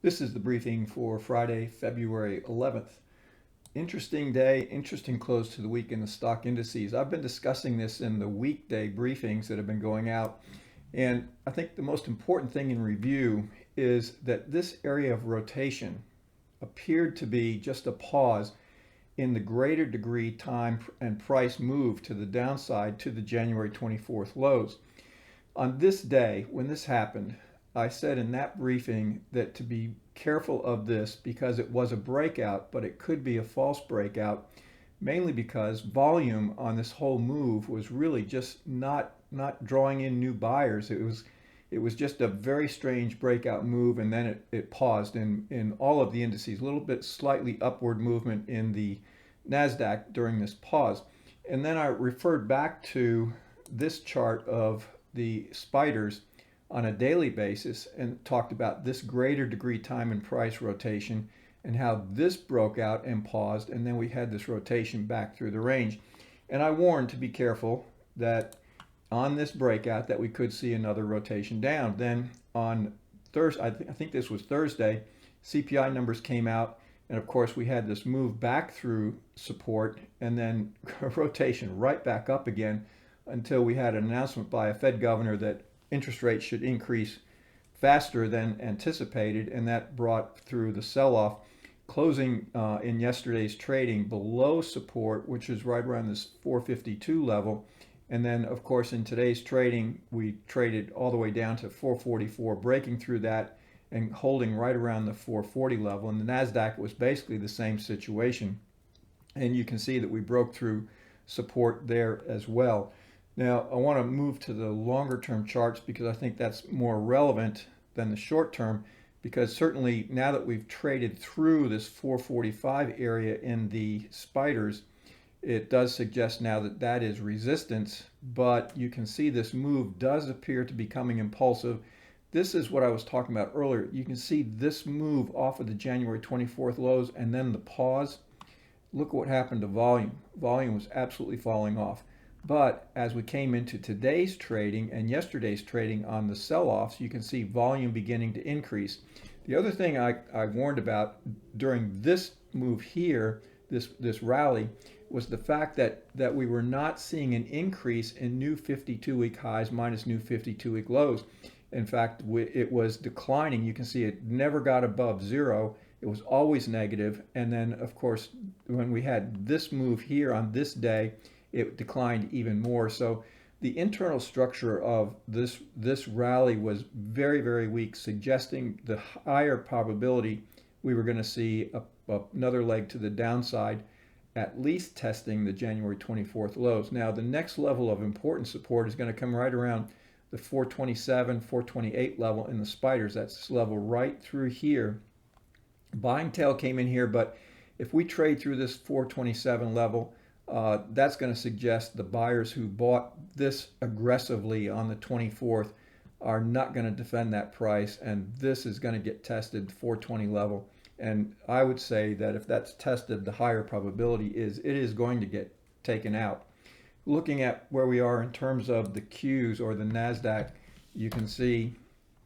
This is the briefing for Friday, February 11th. Interesting day, interesting close to the week in the stock indices. I've been discussing this in the weekday briefings that have been going out. And I think the most important thing in review is that this area of rotation appeared to be just a pause in the greater degree time and price move to the downside to the January 24th lows. On this day, when this happened, I said in that briefing that to be careful of this because it was a breakout, but it could be a false breakout, mainly because volume on this whole move was really just not drawing in new buyers. It was just a very strange breakout move, and then it paused in all of the indices, a little bit slightly upward movement in the Nasdaq during this pause. And then I referred back to this chart of the spiders on a daily basis and talked about this greater degree time and price rotation and how this broke out and paused, and then we had this rotation back through the range. And I warned to be careful that on this breakout that we could see another rotation down. Then on Thursday, I think this was Thursday, CPI numbers came out, and of course we had this move back through support and then a rotation right back up again until we had an announcement by a Fed governor that interest rates should increase faster than anticipated, and that brought through the sell-off, closing in yesterday's trading below support, which is right around this 452 level. And then, of course, in today's trading, we traded all the way down to 444, breaking through that and holding right around the 440 level. And the Nasdaq was basically the same situation. And you can see that we broke through support there as well. Now, I want to move to the longer term charts because I think that's more relevant than the short term, because certainly now that we've traded through this 445 area in the spiders, it does suggest now that that is resistance, but you can see this move does appear to be becoming impulsive. This is what I was talking about earlier. You can see this move off of the January 24th lows and then the pause. Look at what happened to volume. Volume was absolutely falling off. But as we came into today's trading and yesterday's trading on the sell-offs, you can see volume beginning to increase. The other thing I warned about during this move here, this rally, was the fact that we were not seeing an increase in new 52-week highs minus new 52-week lows. In fact, it was declining. You can see it never got above zero. It was always negative. And then, of course, when we had this move here on this day, it declined even more. So the internal structure of this rally was very, very weak, suggesting the higher probability we were going to see another leg to the downside, at least testing the January 24th lows. Now, the next level of important support is going to come right around the 427, 428 level in the spiders. That's this level right through here. Buying tail came in here, but if we trade through this 427 level, that's going to suggest the buyers who bought this aggressively on the 24th are not going to defend that price, and this is going to get tested 420 level. And I would say that if that's tested, the higher probability is it is going to get taken out. Looking at where we are in terms of the Qs or the Nasdaq, you can see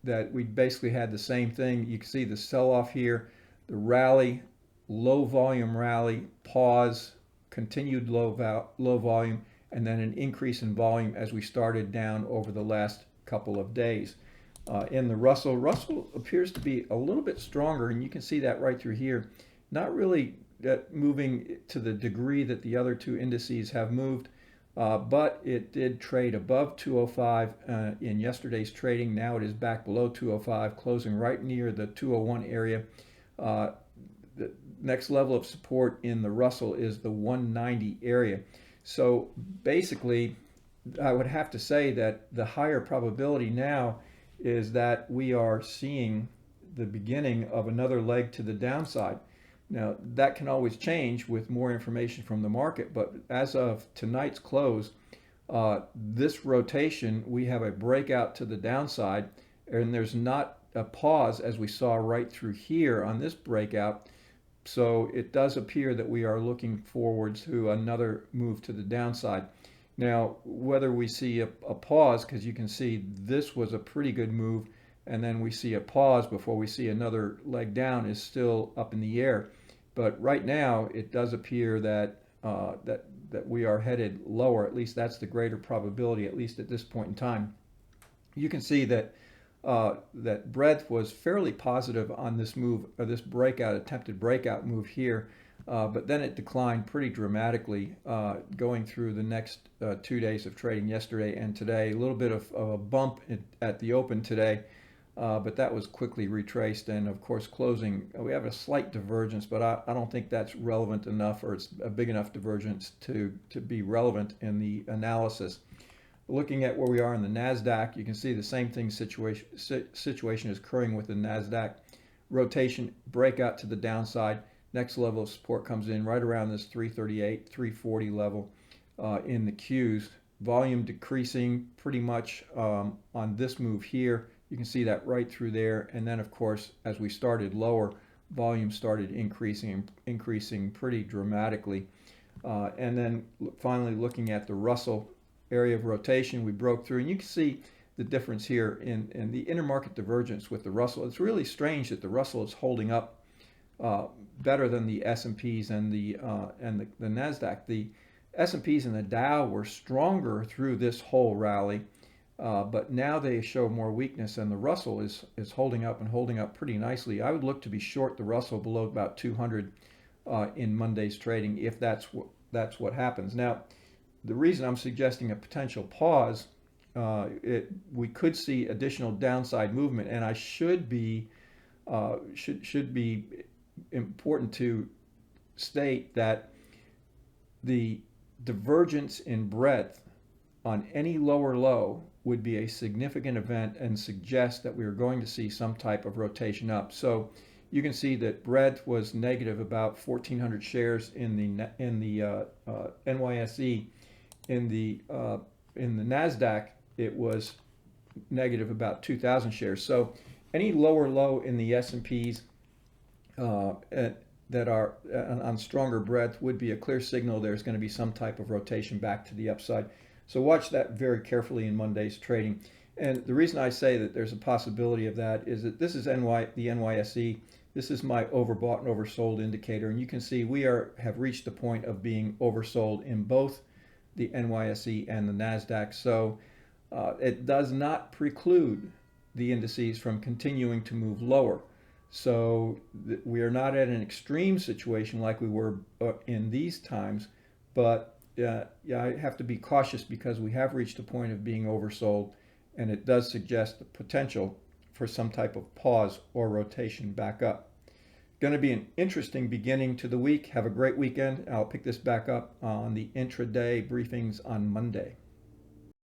that we basically had the same thing. You can see the sell-off here, the rally, low volume rally, pause, continued low volume, and then an increase in volume as we started down over the last couple of days. In the Russell appears to be a little bit stronger, and you can see that right through here. Not really moving to the degree that the other two indices have moved, but it did trade above 205 in yesterday's trading. Now it is back below 205, closing right near the 201 area. The next level of support in the Russell is the 190 area. So basically, I would have to say that the higher probability now is that we are seeing the beginning of another leg to the downside. Now, that can always change with more information from the market, but as of tonight's close, this rotation, we have a breakout to the downside, and there's not a pause as we saw right through here on this breakout. So it does appear that we are looking forward to another move to the downside. Now, whether we see a pause, because you can see this was a pretty good move, and then we see a pause before we see another leg down is still up in the air. But right now, it does appear that that we are headed lower. At least that's the greater probability, at least at this point in time. You can see that that breadth was fairly positive on this move, or this breakout, attempted breakout move here, but then it declined pretty dramatically going through the next 2 days of trading, yesterday and today. A little bit of a bump at the open today, but that was quickly retraced, and of course closing, we have a slight divergence, but I don't think that's relevant enough, or it's a big enough divergence to be relevant in the analysis. Looking at where we are in the Nasdaq, you can see the same thing situation is occurring with the Nasdaq. Rotation, breakout to the downside. Next level of support comes in right around this 338, 340 level in the Qs. Volume decreasing pretty much on this move here. You can see that right through there. And then, of course, as we started lower, volume started increasing pretty dramatically. And then finally looking at the Russell area of rotation, we broke through, and you can see the difference here in the intermarket divergence with the Russell. It's really strange that the Russell is holding up better than the S&Ps and the Nasdaq. The S&Ps and the Dow were stronger through this whole rally, but now they show more weakness, and the Russell is holding up, and holding up pretty nicely. I would look to be short the Russell below about 200 in Monday's trading if that's what happens. Now, the reason I'm suggesting a potential pause, we could see additional downside movement, and I should be important to state that the divergence in breadth on any lower low would be a significant event and suggest that we are going to see some type of rotation up. So you can see that breadth was negative about 1,400 shares in the NYSE. In the Nasdaq, it was negative about 2,000 shares. So any lower low in the S&Ps that are on stronger breadth would be a clear signal there's going to be some type of rotation back to the upside. So watch that very carefully in Monday's trading. And the reason I say that there's a possibility of that is that this is the NYSE. This is my overbought and oversold indicator, and you can see we have reached the point of being oversold in both the NYSE and the Nasdaq. So it does not preclude the indices from continuing to move lower. So we are not at an extreme situation like we were in these times, but yeah, I have to be cautious because we have reached a point of being oversold, and it does suggest the potential for some type of pause or rotation back up. Going to be an interesting beginning to the week. Have a great weekend. I'll pick this back up on the intraday briefings on Monday.